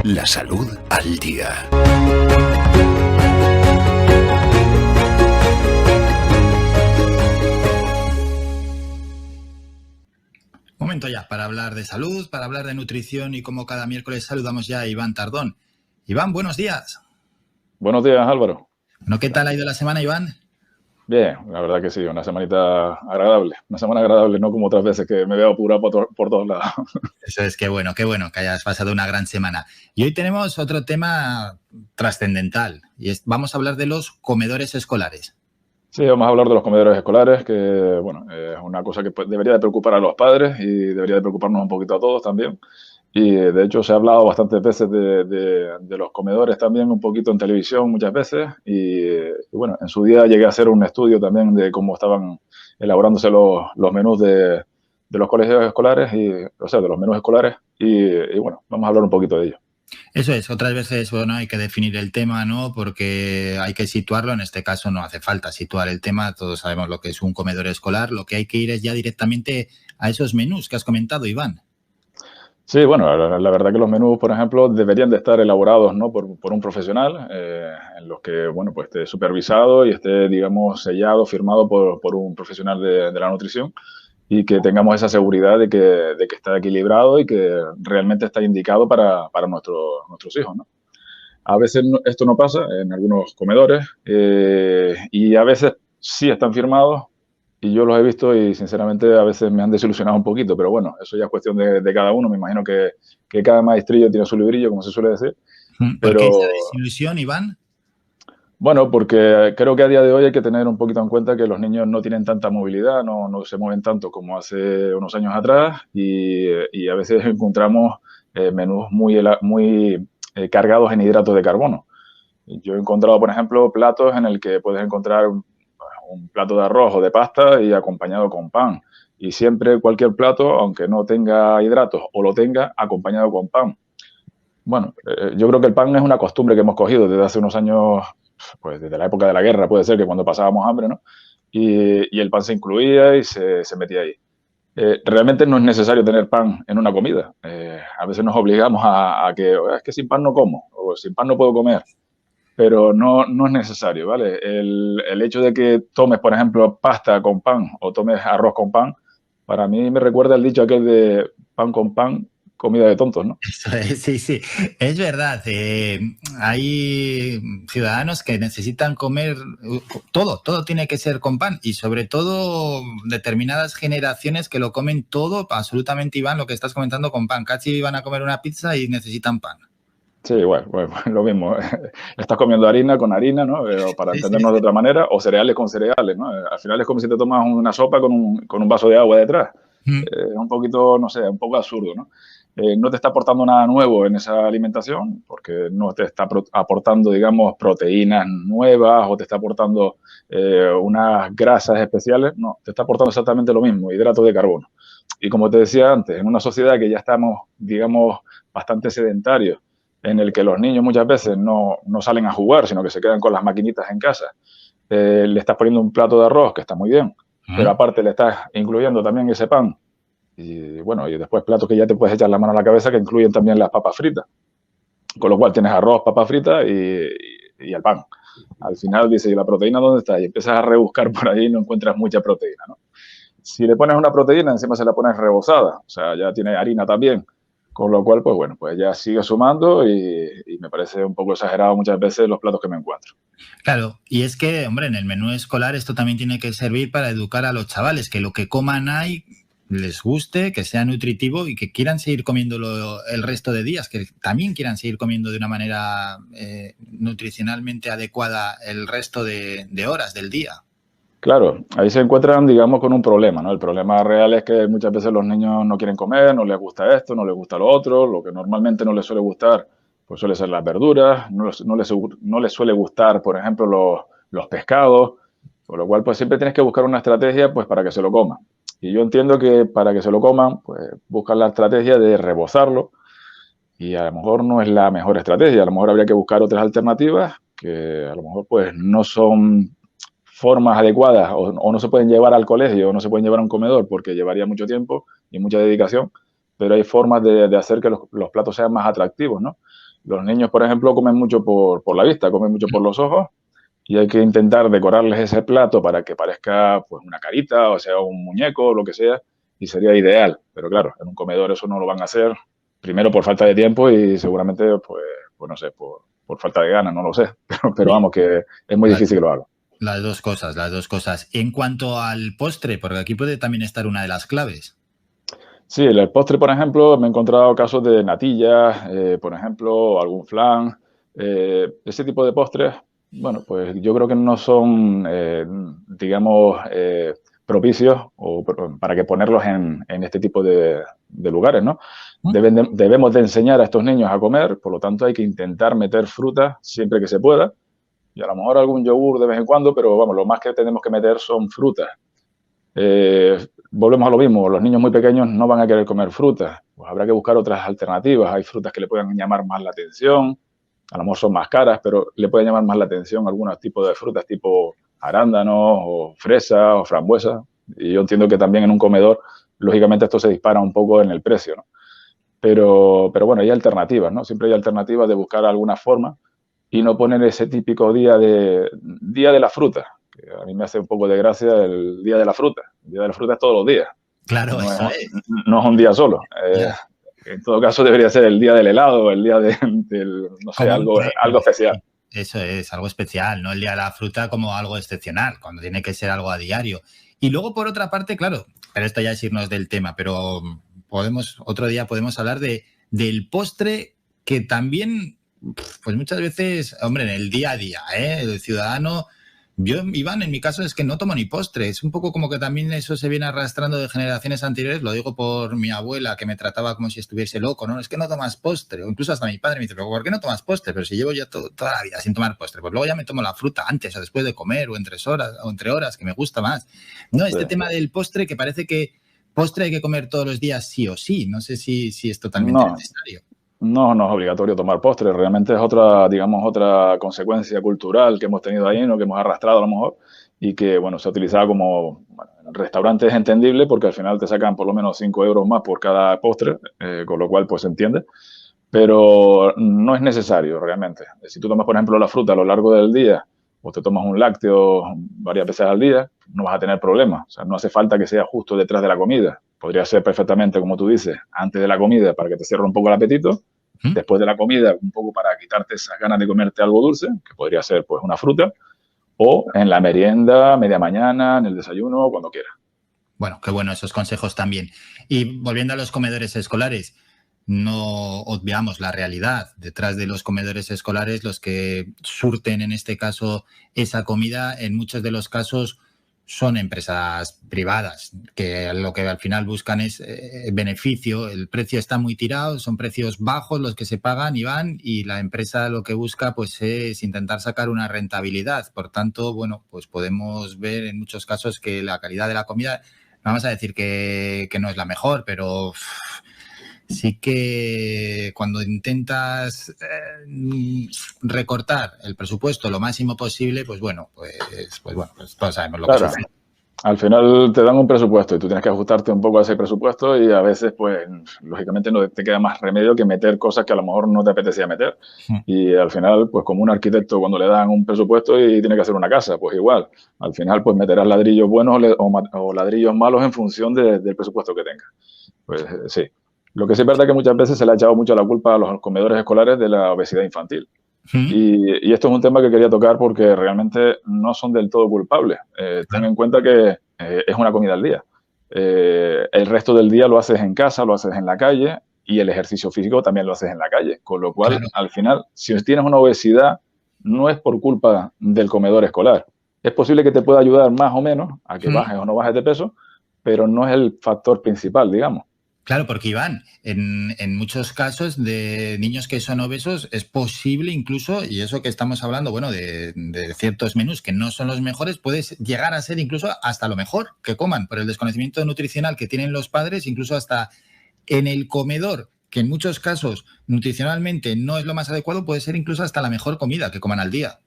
La salud al día. Momento ya para hablar de salud, para hablar de nutrición y como cada miércoles saludamos ya a Iván Tardón. Iván, buenos días. Buenos días, Álvaro. Bueno, ¿qué tal ha ido la semana, Iván? Bien, la verdad que sí, una semanita agradable. Una semana agradable, no como otras veces que me veo apurado por todos lados. Eso es, qué bueno que hayas pasado una gran semana. Y hoy tenemos otro tema trascendental y vamos a hablar de los comedores escolares. Sí, vamos a hablar de los comedores escolares, que bueno, es una cosa que debería de preocupar a los padres y debería de preocuparnos un poquito a todos también. Y de hecho se ha hablado bastantes veces de los comedores también, un poquito en televisión muchas veces. Y bueno, en su día llegué a hacer un estudio también de cómo estaban elaborándose los menús de los colegios escolares, o sea, de los menús escolares. Y bueno, vamos a hablar un poquito de ello. Eso es, otras veces, bueno, hay que definir el tema, ¿no? Porque hay que situarlo, en este caso no hace falta situar el tema, todos sabemos lo que es un comedor escolar, lo que hay que ir es ya directamente a esos menús que has comentado, Iván. Sí, bueno, la verdad que los menús, por ejemplo, deberían de estar elaborados, ¿no? por un profesional, en los que, bueno, pues esté supervisado y esté, digamos, sellado, firmado por un profesional de la nutrición y que tengamos esa seguridad de que está equilibrado y que realmente está indicado para nuestros hijos, ¿no? A veces esto no pasa en algunos comedores y a veces sí están firmados y yo los he visto y sinceramente a veces me han desilusionado un poquito, pero bueno, eso ya es cuestión de cada uno. Me imagino que cada maestrillo tiene su librillo, como se suele decir. ¿Por qué Pero esa desilusión, Iván? bueno, porque creo que a día de hoy hay que tener un poquito en cuenta que los niños no tienen tanta movilidad, no se mueven tanto como hace unos años atrás y a veces encontramos menús muy cargados en hidratos de carbono. Yo he encontrado, por ejemplo, platos en el que puedes encontrar un plato de arroz o de pasta y acompañado con pan. Y siempre cualquier plato, aunque no tenga hidratos o lo tenga, acompañado con pan. Bueno, yo creo que el pan es una costumbre que hemos cogido desde hace unos años, pues desde la época de la guerra, puede ser que cuando pasábamos hambre, ¿no? Y el pan se incluía y se metía ahí. Realmente no es necesario tener pan en una comida. A veces nos obligamos a que es que sin pan no como o sin pan no puedo comer, pero no es necesario, ¿vale? El hecho de que tomes, por ejemplo, pasta con pan o tomes arroz con pan, para mí me recuerda el dicho aquel de pan con pan, comida de tontos, ¿no? Eso es, sí, sí, es verdad. Hay ciudadanos que necesitan comer todo tiene que ser con pan y sobre todo determinadas generaciones que lo comen todo, absolutamente, Iván, lo que estás comentando con pan. Casi van a comer una pizza y necesitan pan. Sí, bueno, lo mismo. Estás comiendo harina con harina, ¿no? Para Sí, entendernos sí. de otra manera, o cereales con cereales, ¿no? Al final es como si te tomas una sopa con un vaso de agua detrás. Es un poquito, no sé, un poco absurdo, ¿no? No te está aportando nada nuevo en esa alimentación, porque no te está aportando, digamos, proteínas nuevas o te está aportando unas grasas especiales. No, te está aportando exactamente lo mismo, hidratos de carbono. Y como te decía antes, en una sociedad que ya estamos, digamos, bastante sedentarios, en el que los niños muchas veces no salen a jugar, sino que se quedan con las maquinitas en casa. Le estás poniendo un plato de arroz, que está muy bien, pero aparte le estás incluyendo también ese pan. Y bueno, y después platos que ya te puedes echar la mano a la cabeza que incluyen también las papas fritas. Con lo cual tienes arroz, papas fritas y el pan. Al final dices, ¿y la proteína dónde está? Y empiezas a rebuscar por ahí y no encuentras mucha proteína, ¿no? Si le pones una proteína, encima se la pones rebozada. O sea, ya tiene harina también. Con lo cual, pues bueno, pues ya sigue sumando y me parece un poco exagerado muchas veces los platos que me encuentro. Claro, y es que, hombre, en el menú escolar esto también tiene que servir para educar a los chavales, que lo que coman ahí les guste, que sea nutritivo y que quieran seguir comiéndolo el resto de días, que también quieran seguir comiendo de una manera nutricionalmente adecuada el resto de horas del día. Claro, ahí se encuentran, digamos, con un problema, ¿no? El problema real es que muchas veces los niños no quieren comer, no les gusta esto, no les gusta lo otro, lo que normalmente no les suele gustar, pues suele ser las verduras, no les suele gustar, por ejemplo, los pescados, con lo cual pues siempre tienes que buscar una estrategia pues para que se lo coman. Y yo entiendo que para que se lo coman, pues buscan la estrategia de rebozarlo y a lo mejor no es la mejor estrategia, a lo mejor habría que buscar otras alternativas que a lo mejor pues no son formas adecuadas o no se pueden llevar al colegio o no se pueden llevar a un comedor porque llevaría mucho tiempo y mucha dedicación, pero hay formas de hacer que los platos sean más atractivos, ¿no? Los niños, por ejemplo, comen mucho por la vista, comen mucho por los ojos y hay que intentar decorarles ese plato para que parezca pues una carita, o sea, un muñeco, o lo que sea, y sería ideal. Pero claro, en un comedor eso no lo van a hacer, primero por falta de tiempo y seguramente, pues no sé, por falta de ganas, no lo sé. Pero vamos, que es muy difícil que lo haga. Las dos cosas, las dos cosas. En cuanto al postre, porque aquí puede también estar una de las claves. Sí, el postre, por ejemplo, me he encontrado casos de natillas, por ejemplo, algún flan. Ese tipo de postres, bueno, pues yo creo que no son, digamos, propicios para que ponerlos en este tipo de lugares, ¿no? Debemos de enseñar a estos niños a comer, por lo tanto hay que intentar meter frutas siempre que se pueda. Y a lo mejor algún yogur de vez en cuando, pero vamos, lo más que tenemos que meter son frutas. Volvemos a lo mismo, los niños muy pequeños no van a querer comer frutas, pues habrá que buscar otras alternativas. Hay frutas que le puedan llamar más la atención, a lo mejor son más caras, pero le pueden llamar más la atención algunos tipos de frutas tipo arándanos o fresas o frambuesas. Y yo entiendo que también en un comedor, lógicamente esto se dispara un poco en el precio, ¿no? Pero bueno, hay alternativas, ¿no? Siempre hay alternativas de buscar alguna forma y no poner ese típico día de la fruta. Que a mí me hace un poco de gracia el día de la fruta. El día de la fruta es todos los días. Claro, No eso es, no es un día solo. En todo caso, debería ser el día del helado, el día del, no sé, algo especial. Eso es, algo especial, no el día de la fruta como algo excepcional, cuando tiene que ser algo a diario. Y luego, por otra parte, claro, pero esto ya es irnos del tema, pero otro día podemos hablar del postre que también, pues muchas veces, hombre, en el día a día, el ciudadano. Yo, Iván, en mi caso es que no tomo ni postre. Es un poco como que también eso se viene arrastrando de generaciones anteriores. Lo digo por mi abuela, que me trataba como si estuviese loco, ¿no? Es que no tomas postre. O incluso hasta mi padre me dice, ¿pero por qué no tomas postre? Pero si llevo ya toda la vida sin tomar postre. Pues luego ya me tomo la fruta antes o después de comer o entre horas, que me gusta más. No, este tema del postre, que parece que postre hay que comer todos los días sí o sí. No sé si es totalmente necesario. No es obligatorio tomar postre, realmente es otra, digamos, otra consecuencia cultural que hemos tenido ahí, ¿no? Que hemos arrastrado a lo mejor y que, bueno, se utilizaba como, bueno, en restaurantes es entendible porque al final te sacan por lo menos 5 euros más por cada postre, con lo cual pues se entiende, pero no es necesario realmente. Si tú tomas, por ejemplo, la fruta a lo largo del día o te tomas un lácteo varias veces al día, no vas a tener problemas. O sea, no hace falta que sea justo detrás de la comida. Podría ser perfectamente, como tú dices, antes de la comida para que te cierre un poco el apetito. Después de la comida, un poco para quitarte esas ganas de comerte algo dulce, que podría ser pues una fruta, o en la merienda, media mañana, en el desayuno, cuando quieras. Bueno, qué bueno esos consejos también. Y volviendo a los comedores escolares, no obviamos la realidad. Detrás de los comedores escolares, los que surten en este caso esa comida, en muchos de los casos son empresas privadas, que lo que al final buscan es beneficio. El precio está muy tirado, son precios bajos los que se pagan, Iván, y la empresa lo que busca pues es intentar sacar una rentabilidad. Por tanto, bueno, pues podemos ver en muchos casos que la calidad de la comida, vamos a decir que no es la mejor, pero sí que cuando intentas recortar el presupuesto lo máximo posible, pues todos sabemos lo que sucede. Al final te dan un presupuesto y tú tienes que ajustarte un poco a ese presupuesto y a veces, pues, lógicamente no te queda más remedio que meter cosas que a lo mejor no te apetecía meter. Y al final, pues, como un arquitecto cuando le dan un presupuesto y tiene que hacer una casa, pues igual. Al final, pues, meterás ladrillos buenos o ladrillos malos en función del presupuesto que tengas. Pues sí. Lo que sí es verdad que muchas veces se le ha echado mucho la culpa a los comedores escolares de la obesidad infantil. Y esto es un tema que quería tocar porque realmente no son del todo culpables. Ten en cuenta que es una comida al día. El resto del día lo haces en casa, lo haces en la calle y el ejercicio físico también lo haces en la calle. Con lo cual, al final, si tienes una obesidad, no es por culpa del comedor escolar. Es posible que te pueda ayudar más o menos a que bajes o no bajes de peso, pero no es el factor principal, digamos. Claro, porque Iván, en muchos casos de niños que son obesos es posible incluso, y eso que estamos hablando, bueno, de ciertos menús que no son los mejores, puede llegar a ser incluso hasta lo mejor que coman por el desconocimiento nutricional que tienen los padres, incluso hasta en el comedor, que en muchos casos nutricionalmente no es lo más adecuado, puede ser incluso hasta la mejor comida que coman al día.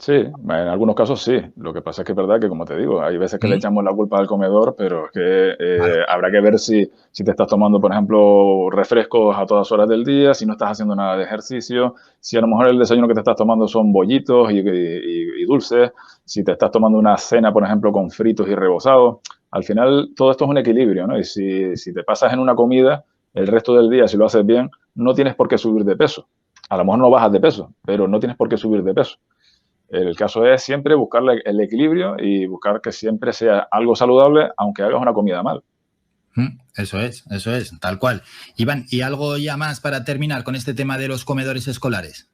Sí, en algunos casos sí. Lo que pasa es que es verdad que, como te digo, hay veces que le echamos la culpa al comedor, pero es que Claro. habrá que ver si te estás tomando, por ejemplo, refrescos a todas horas del día, si no estás haciendo nada de ejercicio, si a lo mejor el desayuno que te estás tomando son bollitos y dulces, si te estás tomando una cena, por ejemplo, con fritos y rebozados. Al final, todo esto es un equilibrio, ¿no? Y si te pasas en una comida, el resto del día, si lo haces bien, no tienes por qué subir de peso. A lo mejor no bajas de peso, pero no tienes por qué subir de peso. El caso es siempre buscar el equilibrio y buscar que siempre sea algo saludable, aunque hagas una comida mal. Eso es, tal cual. Iván, ¿y algo ya más para terminar con este tema de los comedores escolares?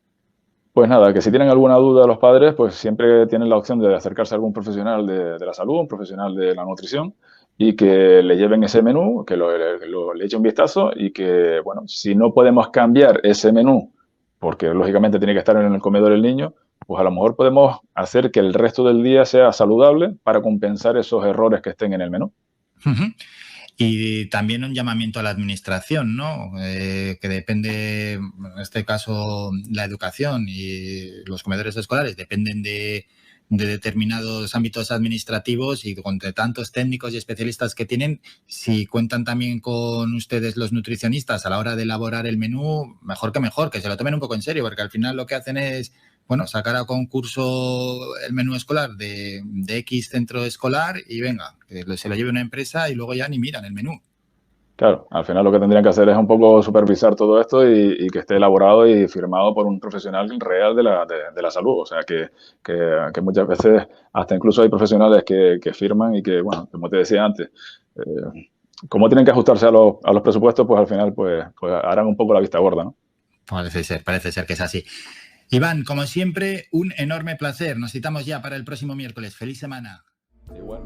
Pues nada, que si tienen alguna duda los padres, pues siempre tienen la opción de acercarse a algún profesional de la salud, un profesional de la nutrición, y que le lleven ese menú, que le eche un vistazo y que, bueno, si no podemos cambiar ese menú, porque lógicamente tiene que estar en el comedor el niño, pues a lo mejor podemos hacer que el resto del día sea saludable para compensar esos errores que estén en el menú. Ujú. Y también un llamamiento a la administración, ¿no? Que depende, en este caso, la educación y los comedores escolares dependen de determinados ámbitos administrativos y con tantos técnicos y especialistas que tienen, si cuentan también con ustedes los nutricionistas a la hora de elaborar el menú, mejor, que se lo tomen un poco en serio, porque al final lo que hacen es, bueno, sacar a concurso el menú escolar de X centro escolar y venga, que se lo lleve una empresa y luego ya ni miran el menú. Claro, al final lo que tendrían que hacer es un poco supervisar todo esto y que esté elaborado y firmado por un profesional real de la salud. O sea, que muchas veces hasta incluso hay profesionales que firman y que, bueno, como te decía antes, como tienen que ajustarse a los presupuestos, pues al final pues harán un poco la vista gorda, ¿no? Parece ser que es así. Iván, como siempre, un enorme placer. Nos citamos ya para el próximo miércoles. ¡Feliz semana! Igual.